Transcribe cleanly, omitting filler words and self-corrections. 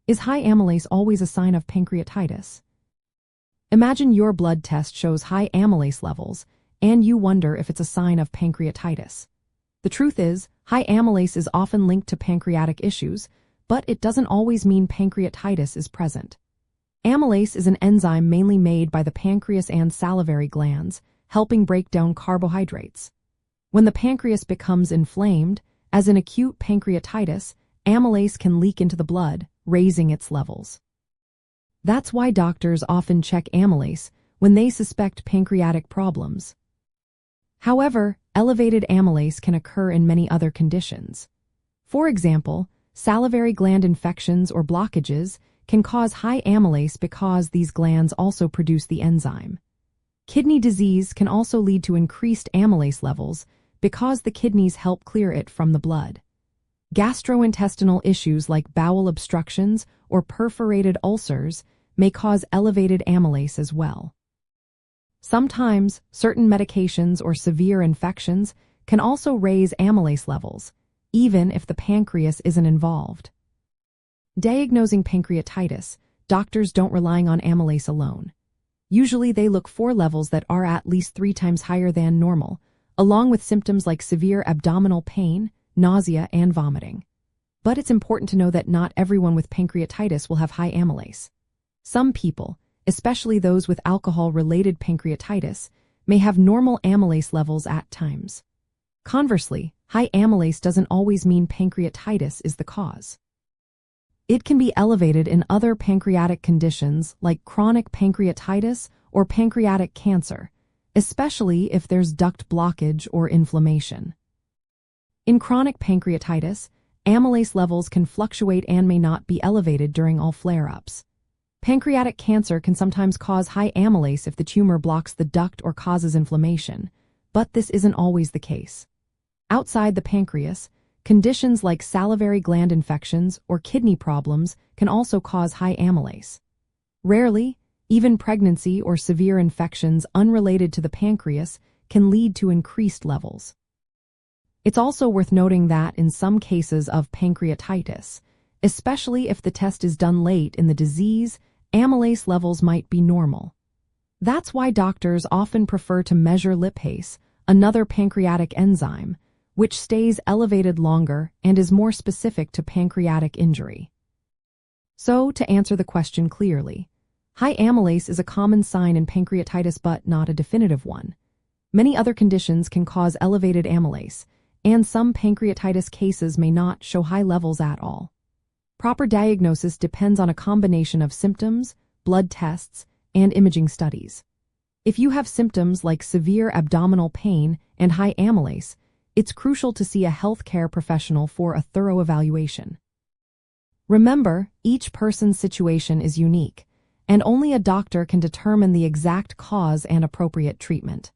Is high amylase always a sign of pancreatitis? Imagine your blood test shows high amylase levels, and you wonder if it's a sign of pancreatitis. The truth is, high amylase is often linked to pancreatic issues, but it doesn't always mean pancreatitis is present. Amylase is an enzyme mainly made by the pancreas and salivary glands, helping break down carbohydrates. When the pancreas becomes inflamed, as in acute pancreatitis, amylase can leak into the blood, raising its levels. That's why doctors often check amylase when they suspect pancreatic problems. However, elevated amylase can occur in many other conditions. For example, salivary gland infections or blockages can cause high amylase because these glands also produce the enzyme. Kidney disease can also lead to increased amylase levels because the kidneys help clear it from the blood. Gastrointestinal issues like bowel obstructions or perforated ulcers may cause elevated amylase as well. Sometimes, certain medications or severe infections can also raise amylase levels, even if the pancreas isn't involved. Diagnosing pancreatitis, doctors don't rely on amylase alone. Usually they look for levels that are at least 3 times higher than normal, along with symptoms like severe abdominal pain, nausea, and vomiting. But it's important to know that not everyone with pancreatitis will have high amylase. Some people, especially those with alcohol-related pancreatitis, may have normal amylase levels at times. Conversely, high amylase doesn't always mean pancreatitis is the cause. It can be elevated in other pancreatic conditions like chronic pancreatitis or pancreatic cancer, especially if there's duct blockage or inflammation. In chronic pancreatitis, amylase levels can fluctuate and may not be elevated during all flare-ups. Pancreatic cancer can sometimes cause high amylase if the tumor blocks the duct or causes inflammation, but this isn't always the case. Outside the pancreas, conditions like salivary gland infections or kidney problems can also cause high amylase. Rarely, even pregnancy or severe infections unrelated to the pancreas can lead to increased levels. It's also worth noting that in some cases of pancreatitis, especially if the test is done late in the disease, amylase levels might be normal. That's why doctors often prefer to measure lipase, another pancreatic enzyme, which stays elevated longer and is more specific to pancreatic injury. So, to answer the question clearly, high amylase is a common sign in pancreatitis but not a definitive one. Many other conditions can cause elevated amylase, and some pancreatitis cases may not show high levels at all. Proper diagnosis depends on a combination of symptoms, blood tests, and imaging studies. If you have symptoms like severe abdominal pain and high amylase, it's crucial to see a healthcare professional for a thorough evaluation. Remember, each person's situation is unique, and only a doctor can determine the exact cause and appropriate treatment.